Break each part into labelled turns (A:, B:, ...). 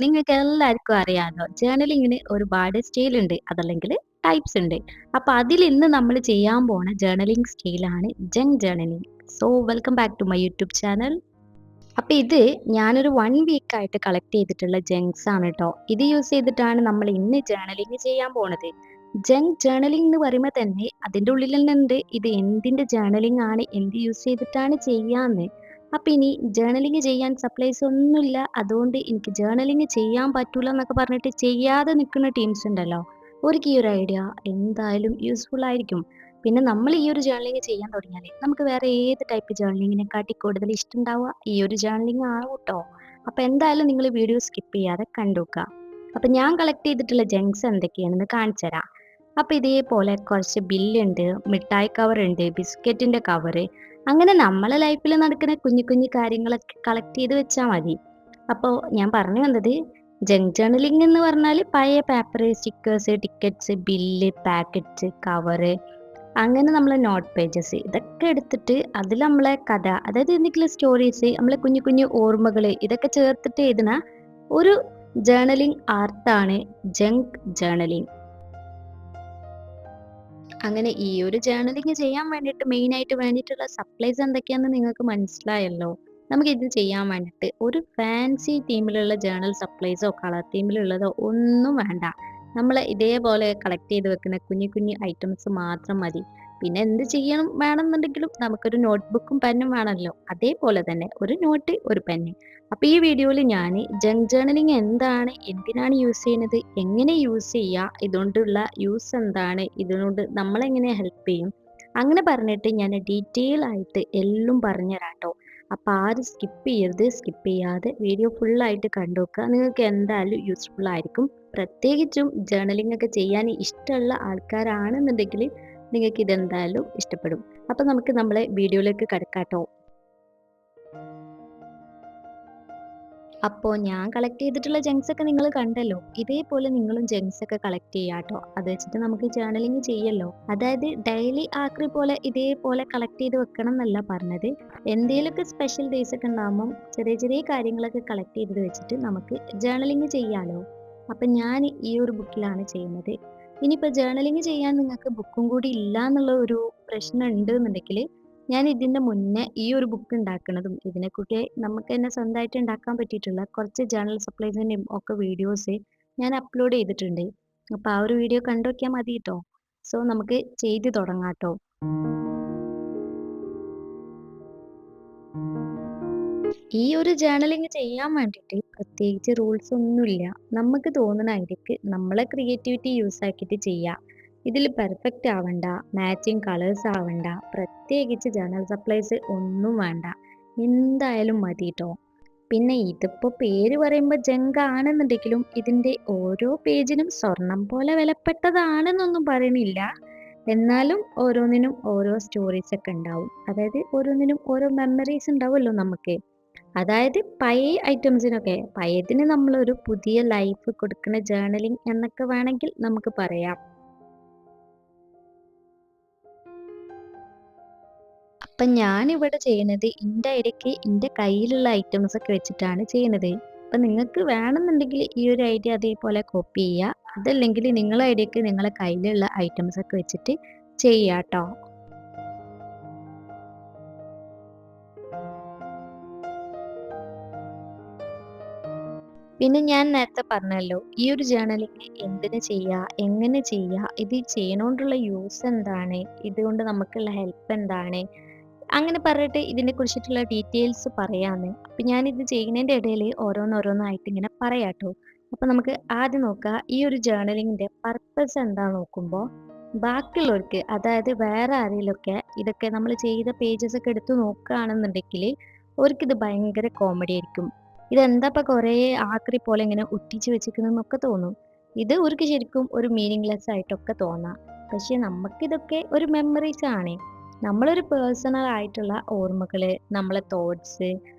A: നിങ്ങൾക്ക് എല്ലാവർക്കും അറിയാലോ ജേർണലിങ്ങിന് ഒരുപാട് സ്റ്റൈൽ ഉണ്ട് അതല്ലെങ്കിൽ ടൈപ്സ് ഉണ്ട്. അപ്പൊ അതിൽ ഇന്ന് നമ്മൾ ചെയ്യാൻ പോണ ജേർണലിംഗ് സ്റ്റൈലാണ് junk journaling. So welcome back to my YouTube channel. അപ്പൊ ഇത് ഞാനൊരു 1 വീക്ക് ആയിട്ട് കളക്ട് ചെയ്തിട്ടുള്ള ജങ്ക്സ് ആണ് കേട്ടോ. ഇത് യൂസ് ചെയ്തിട്ടാണ് നമ്മൾ ഇന്ന് ജേർണലിംഗ് ചെയ്യാൻ പോണത്. ജങ്ക് ജേർണലിംഗ് എന്ന് പറയുമ്പോൾ തന്നെ അതിന്റെ ഉള്ളിൽ തന്നെ ഉണ്ട് ഇത് എന്തിന്റെ ജേർണലിംഗ് ആണ്, എന്ത് യൂസ് ചെയ്തിട്ടാണ് ചെയ്യാന്ന്. അപ്പൊ ഇനി ജേർണലിംഗ് ചെയ്യാൻ സപ്ലൈസ് ഒന്നുമില്ല, അതുകൊണ്ട് എനിക്ക് ജേർണലിംഗ് ചെയ്യാൻ പറ്റൂല എന്നൊക്കെ പറഞ്ഞിട്ട് ചെയ്യാതെ നിൽക്കുന്ന ടീംസ് ഉണ്ടല്ലോ, അവർക്ക് ഈ ഒരു ഐഡിയ എന്തായാലും യൂസ്ഫുൾ ആയിരിക്കും. പിന്നെ നമ്മൾ ഈ ഒരു ജേർണലിംഗ് ചെയ്യാൻ തുടങ്ങിയാൽ നമുക്ക് വേറെ ഏത് ടൈപ്പ് ജേർണലിങ്ങിനെക്കാട്ടി കൂടുതൽ ഇഷ്ടം ഉണ്ടാവുക ഈ ഒരു ജേർണലിംഗ് ആണ് കേട്ടോ. അപ്പൊ എന്തായാലും നിങ്ങൾ വീഡിയോ സ്കിപ്പ് ചെയ്യാതെ കണ്ടുവെക്കുക. അപ്പൊ ഞാൻ കളക്ട് ചെയ്തിട്ടുള്ള ജങ്ക്സ് എന്തൊക്കെയാണെന്ന് കാണിച്ചു തരാം. അപ്പൊ ഇതേപോലെ കുറച്ച് ബില്ലുണ്ട്, മിഠായി കവർ ഉണ്ട്, ബിസ്ക്കറ്റിന്റെ കവറ്, അങ്ങനെ നമ്മളെ ലൈഫിൽ നടക്കുന്ന കുഞ്ഞു കുഞ്ഞു കാര്യങ്ങളൊക്കെ കളക്ട് ചെയ്ത് വെച്ചാൽ മതി. അപ്പോൾ ഞാൻ പറഞ്ഞു വന്നത്, ജങ്ക് ജേർണലിംഗ് എന്ന് പറഞ്ഞാൽ പഴയ paper, stickers, tickets, bill, packets, cover, അങ്ങനെ നമ്മളെ നോട്ട് പേജസ് ഇതൊക്കെ എടുത്തിട്ട് അതിൽ നമ്മളെ കഥ, അതായത് എന്തെങ്കിലും സ്റ്റോറീസ്, നമ്മളെ കുഞ്ഞു കുഞ്ഞു ഓർമ്മകൾ ഇതൊക്കെ ചേർത്തിട്ട് എഴുതുന്ന ഒരു ജേർണലിംഗ് ആർട്ടാണ് ജങ്ക് ജേർണലിംഗ്. അങ്ങനെ ഈ ഒരു ജേർണലിംഗ് ചെയ്യാൻ വേണ്ടിയിട്ട് മെയിൻ ആയിട്ട് വേണ്ടിയിട്ടുള്ള സപ്ലൈസ് എന്തൊക്കെയാണെന്ന് നിങ്ങൾക്ക് മനസ്സിലായല്ലോ. നമുക്ക് ഇത് ചെയ്യാൻ വേണ്ടിയിട്ട് ഒരു ഫാൻസി തീമിലുള്ള ജേർണൽ സപ്ലൈസോ കളർ തീമിലുള്ളതോ ഒന്നും വേണ്ട. നമ്മൾ ഇതേപോലെ കളക്ട് ചെയ്ത് വെക്കുന്ന കുഞ്ഞു കുഞ്ഞു ഐറ്റംസ് മാത്രം മതി. പിന്നെ എന്ത് ചെയ്യണം വേണമെന്നുണ്ടെങ്കിലും നമുക്കൊരു നോട്ട്ബുക്കും പെന്നും വേണമല്ലോ, അതേപോലെ തന്നെ ഒരു നോട്ട്, ഒരു പെന്ന്. അപ്പൊ ഈ വീഡിയോയിൽ ഞാൻ ജങ്ക് ജേർണലിംഗ് എന്താണ്, എന്തിനാണ് യൂസ് ചെയ്യുന്നത്, എങ്ങനെ യൂസ് ചെയ്യുക, ഇതുകൊണ്ടുള്ള യൂസ് എന്താണ്, ഇതിനോട് നമ്മളെങ്ങനെ ഹെൽപ്പ് ചെയ്യും, അങ്ങനെ പറഞ്ഞിട്ട് ഞാൻ ഡീറ്റെയിൽ ആയിട്ട് എല്ലാം പറഞ്ഞുതരാം കേട്ടോ. അപ്പൊ ആരും സ്കിപ്പ് ചെയ്യരുത്. സ്കിപ്പ് ചെയ്യാതെ വീഡിയോ ഫുള്ളായിട്ട് കണ്ടു നോക്കുക, നിങ്ങൾക്ക് എന്തായാലും യൂസ്ഫുൾ ആയിരിക്കും. പ്രത്യേകിച്ചും ജേർണലിംഗ് ഒക്കെ ചെയ്യാൻ ഇഷ്ടമുള്ള ആൾക്കാരാണെന്നുണ്ടെങ്കിൽ നിങ്ങൾക്ക് ഇതെന്തായാലും ഇഷ്ടപ്പെടും. അപ്പൊ നമുക്ക് നമ്മളെ വീഡിയോയിലേക്ക് കിടക്കാട്ടോ. അപ്പോൾ ഞാൻ കളക്ട് ചെയ്തിട്ടുള്ള ജങ്ക്സ് ഒക്കെ നിങ്ങൾ കണ്ടല്ലോ, ഇതേപോലെ നിങ്ങളും ജങ്ക്സ് ഒക്കെ കളക്ട് ചെയ്യാട്ടോ. അത് വെച്ചിട്ട് നമുക്ക് ജേർണലിംഗ് ചെയ്യല്ലോ. അതായത് ഡെയിലി ആക്രി പോലെ ഇതേപോലെ കളക്ട് ചെയ്ത് വെക്കണം എന്നല്ല പറഞ്ഞത്. എന്തെങ്കിലുമൊക്കെ സ്പെഷ്യൽ ഡേയ്സ് ഒക്കെ ഉണ്ടാകുമ്പം ചെറിയ ചെറിയ കാര്യങ്ങളൊക്കെ കളക്ട് ചെയ്ത് വെച്ചിട്ട് നമുക്ക് ജേർണലിംഗ് ചെയ്യാലോ. അപ്പം ഞാൻ ഈ ഒരു ബുക്കിലാണ് ചെയ്യുന്നത്. ഇനിയിപ്പോൾ ജേർണലിംഗ് ചെയ്യാൻ നിങ്ങൾക്ക് ബുക്കും കൂടി ഇല്ല എന്നുള്ള ഒരു പ്രശ്നം ഉണ്ട് എന്നുണ്ടെങ്കിൽ, ഞാൻ ഇതിന്റെ മുന്നേ ഈ ഒരു ബുക്ക് ഉണ്ടാക്കുന്നതും ഇതിനെക്കുറിച്ച് നമുക്ക് തന്നെ സ്വന്തമായിട്ട് ഉണ്ടാക്കാൻ പറ്റിയിട്ടുള്ള കുറച്ച് ജേർണൽ സപ്ലൈസിൻ്റെയും ഒക്കെ വീഡിയോസ് ഞാൻ അപ്ലോഡ് ചെയ്തിട്ടുണ്ട്. അപ്പോൾ ആ ഒരു വീഡിയോ കണ്ടു നോക്കിയാൽ മതി കേട്ടോ. സോ നമുക്ക് ചെയ്ത് തുടങ്ങാം കേട്ടോ. ഈ ഒരു ജേർണലിംഗ് ചെയ്യാൻ വേണ്ടിയിട്ട് പ്രത്യേകിച്ച് റൂൾസ് ഒന്നുമില്ല. നമുക്ക് തോന്നുന്ന ഐഡിയക്ക് നമ്മളെ ക്രിയേറ്റിവിറ്റി യൂസ് ആക്കിയിട്ട് ചെയ്യാം. ഇതിൽ പെർഫെക്റ്റ് ആവണ്ട, മാച്ചിങ് കളേഴ്സ് ആവണ്ട, പ്രത്യേകിച്ച് ജേർണൽ സപ്ലൈസ് ഒന്നും വേണ്ട, എന്തായാലും മതി ട്ടോ. പിന്നെ ഇതിപ്പോ പേര് പറയുമ്പോൾ ജങ്ക് ആണെന്നുണ്ടെങ്കിലും ഇതിന്റെ ഓരോ പേജിനും സ്വർണം പോലെ വിലപ്പെട്ടതാണെന്നൊന്നും പറയണില്ല. എന്നാലും ഓരോന്നിനും ഓരോ സ്റ്റോറീസ് ഒക്കെ ഉണ്ടാവും. അതായത് ഓരോന്നിനും ഓരോ മെമ്മറീസ് ഉണ്ടാവുമല്ലോ നമുക്ക്. അതായത് പഴയ ഐറ്റംസിനൊക്കെ, പഴയതിന് നമ്മളൊരു പുതിയ ലൈഫ് കൊടുക്കുന്ന ജേർണലിംഗ് എന്നൊക്കെ വേണമെങ്കിൽ നമുക്ക് പറയാം. അപ്പം ഞാനിവിടെ ചെയ്യുന്നത് എൻ്റെ ഐഡിയക്ക് എൻ്റെ കയ്യിലുള്ള ഐറ്റംസ് ഒക്കെ വെച്ചിട്ടാണ് ചെയ്യുന്നത്. അപ്പം നിങ്ങൾക്ക് വേണമെന്നുണ്ടെങ്കിൽ ഈ ഒരു ഐഡിയ അതേപോലെ കോപ്പി ചെയ്യുക. അതല്ലെങ്കിൽ നിങ്ങളെ ഐഡിയക്ക് നിങ്ങളെ കയ്യിലുള്ള ഐറ്റംസ് ഒക്കെ വെച്ചിട്ട് ചെയ്യാം ട്ടോ. പിന്നെ ഞാൻ നേരത്തെ പറഞ്ഞല്ലോ, ഈ ഒരു ജേർണലിംഗ് എന്തിനു ചെയ്യുക, എങ്ങനെ ചെയ്യുക, ഇത് ചെയ്യണോണ്ടുള്ള യൂസ് എന്താണ്, ഇതുകൊണ്ട് നമുക്കുള്ള ഹെൽപ്പ് എന്താണ്, അങ്ങനെ പറഞ്ഞിട്ട് ഇതിനെ കുറിച്ചിട്ടുള്ള ഡീറ്റെയിൽസ് പറയാന്ന്. അപ്പം ഞാനിത് ചെയ്യുന്നതിൻ്റെ ഇടയിൽ ഓരോന്നോരോന്നായിട്ട് ഇങ്ങനെ പറയാട്ടോ. അപ്പം നമുക്ക് ആദ്യം നോക്കുക, ഈ ഒരു ജേർണലിങ്ങിൻ്റെ പർപ്പസ് എന്താ നോക്കുമ്പോൾ, ബാക്കിയുള്ളവർക്ക്, അതായത് വേറെ ആരെങ്കിലുമൊക്കെ ഇതൊക്കെ നമ്മൾ ചെയ്ത പേജസ് ഒക്കെ എടുത്ത് നോക്കുകയാണെന്നുണ്ടെങ്കിൽ അവർക്കിത് ഭയങ്കര കോമഡി ആയിരിക്കും. ഇതെന്താ ഇപ്പം കുറേ ആക്രി പോലെ ഇങ്ങനെ ഒട്ടിച്ച് വെച്ചിരിക്കുന്നതെന്നൊക്കെ തോന്നും. ഇത് അവർക്ക് ശരിക്കും ഒരു മീനിങ്ലെസ് ആയിട്ടൊക്കെ തോന്നാം. പക്ഷെ നമുക്കിതൊക്കെ ഒരു മെമ്മറീസ് ആണ്. നമ്മളൊരു പേഴ്സണൽ ആയിട്ടുള്ള ഓർമ്മകൾ, നമ്മളെ തോട്ട്സ്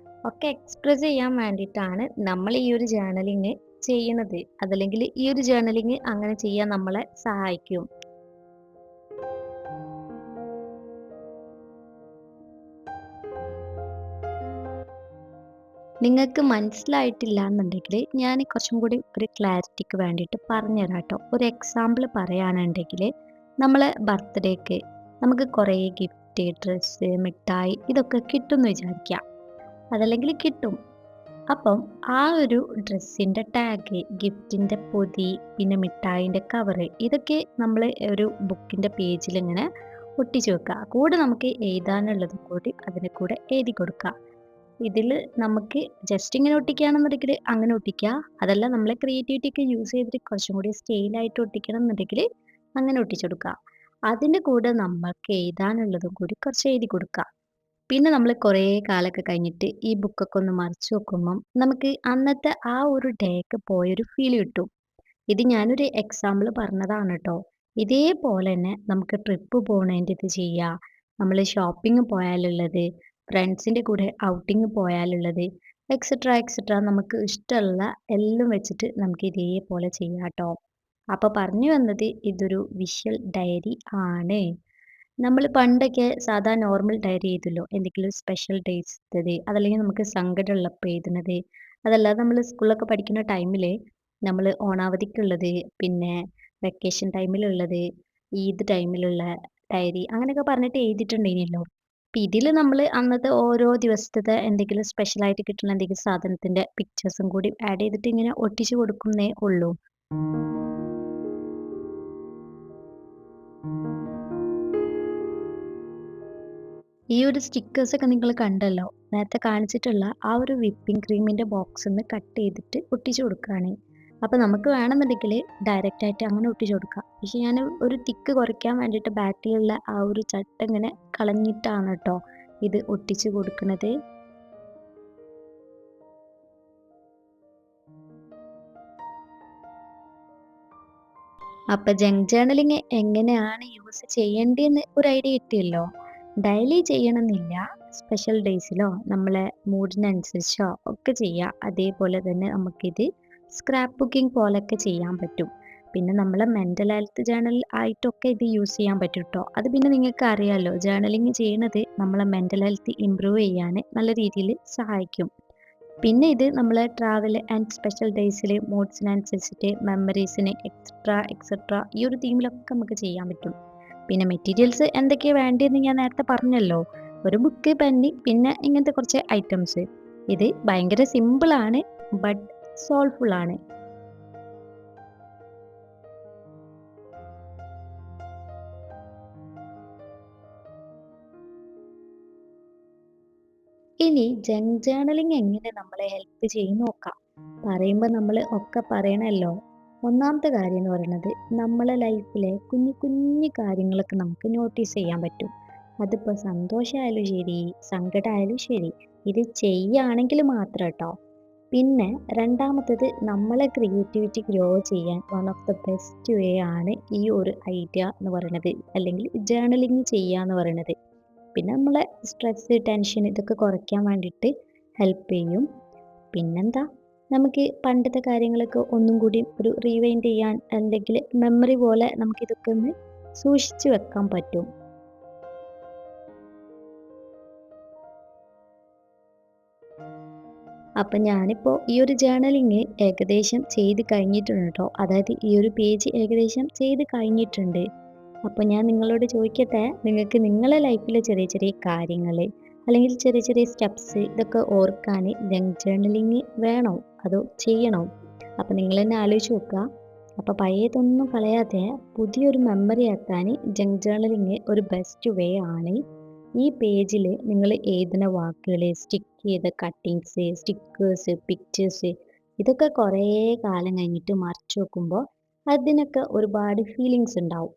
A: ഒക്കെ എക്സ്പ്രസ് ചെയ്യാൻ വേണ്ടിയിട്ടാണ് നമ്മൾ ഈ ഒരു ജേർണലിങ് ചെയ്യുന്നത്. അതല്ലെങ്കിൽ ഈ ഒരു ജേർണലിങ് അങ്ങനെ ചെയ്യാൻ നമ്മളെ സഹായിക്കും. നിങ്ങൾക്ക് മനസ്സിലായിട്ടില്ല എന്നുണ്ടെങ്കിൽ ഞാൻ കുറച്ചും കൂടി ഒരു ക്ലാരിറ്റിക്ക് വേണ്ടിയിട്ട് പറഞ്ഞുതരാം കേട്ടോ. ഒരു എക്സാമ്പിൾ പറയുകയാണെന്നുണ്ടെങ്കിൽ നമ്മളെ ബർത്ത്ഡേക്ക് നമുക്ക് കുറേ ഗിഫ്റ്റ്, ഡ്രസ്സ്, മിഠായി ഇതൊക്കെ കിട്ടും എന്ന് വിചാരിക്കുക. അതല്ലെങ്കിൽ കിട്ടും. അപ്പം ആ ഒരു ഡ്രസ്സിൻ്റെ ടാഗ്, ഗിഫ്റ്റിൻ്റെ പൊതി, പിന്നെ മിഠായിൻ്റെ കവറ് ഇതൊക്കെ നമ്മൾ ഒരു ബുക്കിൻ്റെ പേജിൽ ഇങ്ങനെ ഒട്ടിച്ചു വെക്കുക. കൂടെ നമുക്ക് എഴുതാനുള്ളതും കൂടി അതിന് കൂടെ എഴുതി കൊടുക്കുക. ഇതിൽ നമുക്ക് ജസ്റ്റ് ഇങ്ങനെ ഒട്ടിക്കുകയാണെന്നുണ്ടെങ്കിൽ അങ്ങനെ ഒട്ടിക്കുക. അതല്ല നമ്മളെ ക്രിയേറ്റിവിറ്റി ഒക്കെ യൂസ് ചെയ്തിട്ട് കുറച്ചും കൂടി സ്റ്റൈലായിട്ട് ഒട്ടിക്കണം എന്നുണ്ടെങ്കിൽ അങ്ങനെ ഒട്ടിച്ചു കൊടുക്കുക. അതിൻ്റെ കൂടെ നമ്മൾക്ക് എഴുതാനുള്ളതും കൂടി കുറച്ച് എഴുതി കൊടുക്കുക. പിന്നെ നമ്മൾ കുറേ കാലമൊക്കെ കഴിഞ്ഞിട്ട് ഈ ബുക്കൊക്കെ ഒന്ന് മറിച്ച് നോക്കുമ്പം നമുക്ക് അന്നത്തെ ആ ഒരു ഡേക്ക് പോയൊരു ഫീൽ കിട്ടും. ഇത് ഞാനൊരു എക്സാമ്പിൾ പറഞ്ഞതാണ് കേട്ടോ. ഇതേപോലെ തന്നെ നമുക്ക് ട്രിപ്പ് പോണേൻ്റെ ഇത് ചെയ്യാം. നമ്മൾ ഷോപ്പിംഗ് പോയാലുള്ളത്, ഫ്രണ്ട്സിൻ്റെ കൂടെ ഔട്ടിങ് പോയാലുള്ളത്, എക്സെട്രാ എക്സെട്രാ നമുക്ക് ഇഷ്ടമുള്ള എല്ലാം വെച്ചിട്ട് നമുക്ക് ഇതേപോലെ ചെയ്യാം ട്ടോ. അപ്പോൾ പറഞ്ഞു വന്നത് ഇതൊരു വിഷ്വൽ ഡയറി ആണ്. നമ്മൾ പണ്ടൊക്കെ സാധാ നോർമൽ ഡയറി എഴുതുമല്ലോ. എന്തെങ്കിലും സ്പെഷ്യൽ ഡേയ്സ്‌ത്തത് അതല്ലെങ്കിൽ നമുക്ക് സങ്കടമുള്ളപ്പോൾ എഴുതുന്നത്. അതല്ലാതെ നമ്മൾ സ്കൂളിലൊക്കെ പഠിക്കുന്ന ടൈമിൽ നമ്മൾ ഓണാവധിക്കുള്ളത്, പിന്നെ വെക്കേഷൻ ടൈമിലുള്ളത്, ഈദ് ടൈമിലുള്ള ഡയറി അങ്ങനെയൊക്കെ പറഞ്ഞിട്ട് എഴുതിയിട്ടുണ്ടായിരുന്നല്ലോ. അപ്പം ഇതിൽ നമ്മൾ അന്നത്തെ ഓരോ ദിവസത്തെ എന്തെങ്കിലും സ്പെഷ്യലായിട്ട് കിട്ടുന്ന എന്തെങ്കിലും സാധനത്തിൻ്റെ പിക്ചേഴ്സും കൂടി ആഡ് ചെയ്തിട്ട് ഇങ്ങനെ ഒട്ടിച്ചു കൊടുക്കുന്നേ ഉള്ളൂ. ഈ ഒരു സ്റ്റിക്കേഴ്സൊക്കെ നിങ്ങൾ കണ്ടല്ലോ. നേരത്തെ കാണിച്ചിട്ടുള്ള ആ ഒരു വിപ്പിംഗ് ക്രീമിൻ്റെ ബോക്സിന്ന് കട്ട് ചെയ്തിട്ട് ഒട്ടിച്ചു കൊടുക്കുകയാണ്. അപ്പോൾ നമുക്ക് വേണമെന്നുണ്ടെങ്കിൽ ഡയറക്റ്റ് ആയിട്ട് അങ്ങനെ ഒട്ടിച്ചു കൊടുക്കാം. പക്ഷേ ഞാൻ ഒരു തിക്ക് കുറയ്ക്കാൻ വേണ്ടിയിട്ട് ബാക്കിലുള്ള ആ ഒരു ചട്ട ഇങ്ങനെ കളഞ്ഞിട്ടാണ് കേട്ടോ ഇത് ഒട്ടിച്ചു കൊടുക്കുന്നത്. അപ്പോൾ ജങ്ക് ജേർണലിംഗ് എങ്ങനെയാണ് യൂസ് ചെയ്യേണ്ടതെന്ന് ഒരു ഐഡിയ കിട്ടിയല്ലോ. ഡെയിലി ചെയ്യണമെന്നില്ല. സ്പെഷ്യൽ ഡേയ്സിലോ നമ്മളെ മൂഡിനനുസരിച്ചോ ഒക്കെ ചെയ്യാം. അതേപോലെ തന്നെ നമുക്കിത് സ്ക്രാപ്പ് ബുക്കിംഗ് പോലെയൊക്കെ ചെയ്യാൻ പറ്റും. പിന്നെ നമ്മളെ മെൻ്റൽ ഹെൽത്ത് ജേർണൽ ആയിട്ടൊക്കെ ഇത് യൂസ് ചെയ്യാൻ പറ്റും ട്ടോ. അത് പിന്നെ നിങ്ങൾക്ക് അറിയാലോ, ജേർണലിംഗ് ചെയ്യണത് നമ്മളെ മെൻ്റൽ ഹെൽത്ത് ഇമ്പ്രൂവ് ചെയ്യാൻ നല്ല രീതിയിൽ സഹായിക്കും. പിന്നെ ഇത് നമ്മളെ ട്രാവൽ ആൻഡ് സ്പെഷ്യൽ ഡേയ്സിൽ മൂഡ്സിനനുസരിച്ചിട്ട് മെമ്മറീസിന് എക്സെട്രാ എക്സെട്രാ ഈ ഒരു തീമിലൊക്കെ നമുക്ക് ചെയ്യാൻ പറ്റും. പിന്നെ മെറ്റീരിയൽസ് എന്തൊക്കെയാണ് വേണ്ടതെന്ന് ഞാൻ നേരത്തെ പറഞ്ഞല്ലോ. ഒരു ബുക്ക്, പെന്ന്, പിന്നെ ഇങ്ങനത്തെ കുറച്ച് ഐറ്റംസ്. ഇത് ഭയങ്കര സിമ്പിളാണ്, ബട്ട് സോൾഫുൾ ആണ്. ഇനി ജങ്ക് ജേർണലിംഗ് എങ്ങനെ നമ്മളെ ഹെൽപ്പ് ചെയ്യും നോക്കാം. പറയുമ്പോൾ നമ്മൾ ഒക്കെ പറയണല്ലോ. ഒന്നാമത്തെ കാര്യം എന്ന് പറയുന്നത് നമ്മളെ ലൈഫിലെ കുഞ്ഞു കുഞ്ഞു കാര്യങ്ങളൊക്കെ നമുക്ക് നോട്ടീസ് ചെയ്യാൻ പറ്റും. അതിപ്പോൾ സന്തോഷമായാലും ശരി, സങ്കടമായാലും ശരി, ഇത് ചെയ്യുകയാണെങ്കിൽ മാത്രം കേട്ടോ. പിന്നെ രണ്ടാമത്തേത് നമ്മളെ ക്രിയേറ്റിവിറ്റി ഗ്രോ ചെയ്യാൻ one of the best way ആണ് ഈ ഒരു ഐഡിയ എന്ന് പറയുന്നത്, അല്ലെങ്കിൽ ജേർണലിംഗ് ചെയ്യുക എന്ന് പറയുന്നത്. പിന്നെ നമ്മളെ സ്ട്രെസ്, ടെൻഷൻ ഇതൊക്കെ കുറയ്ക്കാൻ വേണ്ടിയിട്ട് ഹെൽപ്പ് ചെയ്യും. പിന്നെന്താ, നമുക്ക് പണ്ടത്തെ കാര്യങ്ങളൊക്കെ ഒന്നും കൂടി ഒരു റീവൈൻഡ് ചെയ്യാൻ, അല്ലെങ്കിൽ മെമ്മറി പോലെ നമുക്കിതൊക്കെ ഒന്ന് സൂക്ഷിച്ചു വെക്കാൻ പറ്റും. അപ്പം ഞാനിപ്പോൾ ഈ ഒരു ജേർണലിങ് ഏകദേശം ചെയ്ത് കഴിഞ്ഞിട്ടുണ്ട് കേട്ടോ. അതായത് ഈ ഒരു പേജ് ഏകദേശം ചെയ്ത് കഴിഞ്ഞിട്ടുണ്ട്. അപ്പോൾ ഞാൻ നിങ്ങളോട് ചോദിക്കട്ടെ, നിങ്ങൾക്ക് നിങ്ങളെ ലൈഫിലെ ചെറിയ ചെറിയ കാര്യങ്ങൾ അല്ലെങ്കിൽ ചെറിയ ചെറിയ സ്റ്റെപ്സ് ഇതൊക്കെ ഓർക്കാൻ ജങ്ക് ജേർണലിങ് വേണോ അതോ ചെയ്യണോ? അപ്പോൾ നിങ്ങൾ തന്നെ ആലോചിച്ച് നോക്കുക. അപ്പോൾ പഴയതൊന്നും കളയാതെ പുതിയൊരു മെമ്മറി ആക്കാൻ ജങ്ക് ജേർണലിങ് ഒരു ബെസ്റ്റ് വേ ആണ്. ഈ പേജിൽ നിങ്ങൾ എഴുതുന്ന വാക്കുകൾ, സ്റ്റിക്ക് ചെയ്ത കട്ടിങ്സ്, സ്റ്റിക്കേഴ്സ്, പിക്ചേഴ്സ് ഇതൊക്കെ കുറേ കാലം കഴിഞ്ഞിട്ട് മറിച്ച് നോക്കുമ്പോൾ അതിനൊക്കെ ഒരുപാട് ഫീലിങ്സ് ഉണ്ടാവും.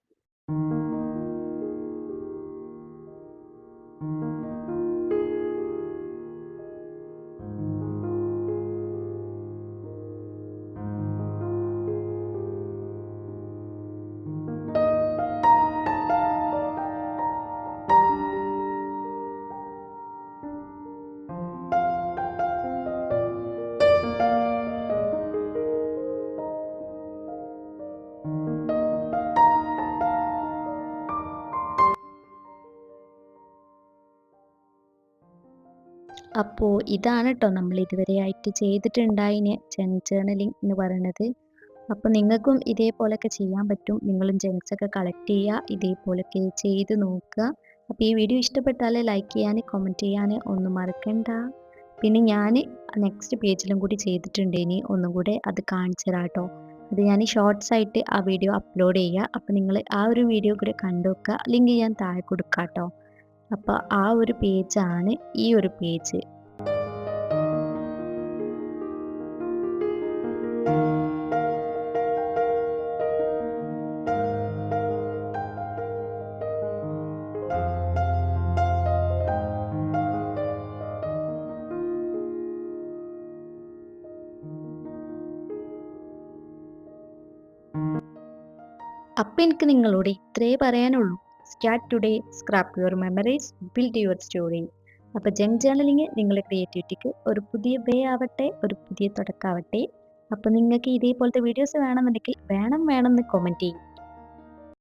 A: അപ്പോൾ ഇതാണ് കേട്ടോ നമ്മൾ ഇതുവരെയായിട്ട് ചെയ്തിട്ടുണ്ടായിന് ജേർണലിംഗ് എന്ന് പറയുന്നത്. അപ്പോൾ നിങ്ങൾക്കും ഇതേപോലെയൊക്കെ ചെയ്യാൻ പറ്റും. നിങ്ങളും ജെംസ് ഒക്കെ കളക്ട് ചെയ്യുക, ഇതേപോലെയൊക്കെ ചെയ്ത് നോക്കുക. അപ്പോൾ ഈ വീഡിയോ ഇഷ്ടപ്പെട്ടാൽ ലൈക്ക് ചെയ്യാൻ, കമൻറ്റ് ചെയ്യാൻ ഒന്നും മറക്കണ്ട. പിന്നെ ഞാൻ നെക്സ്റ്റ് പേജിലും കൂടി ചെയ്തിട്ടുണ്ട്, ഇനി ഒന്നും കൂടെ അത് കാണിച്ചു തരാം കേട്ടോ. അത് ഞാൻ ഷോർട്സ് ആയിട്ട് ആ വീഡിയോ അപ്ലോഡ് ചെയ്യുക. അപ്പോൾ നിങ്ങൾ ആ ഒരു വീഡിയോ കൂടെ കണ്ടു നോക്കുക. ലിങ്ക് ഞാൻ താഴെ കൊടുക്കാം കേട്ടോ. അപ്പോൾ ആ ഒരു പേജാണ് ഈ ഒരു പേജ്. അപ്പം എനിക്ക് നിങ്ങളോട് ഇത്രേ പറയാനുള്ളൂ. Start today, scrap your memories, build your story. അപ്പോൾ ജങ്ക് ജേർണലിംഗ് നിങ്ങളുടെ ക്രിയേറ്റിവിറ്റിക്ക് ഒരു പുതിയ വേ ആവട്ടെ, ഒരു പുതിയ തുടക്കമാവട്ടെ. അപ്പോൾ നിങ്ങൾക്ക് ഇതേപോലത്തെ വീഡിയോസ് വേണമെന്നുണ്ടെങ്കിൽ വേണമെന്ന് കമൻറ്റ് ചെയ്യും.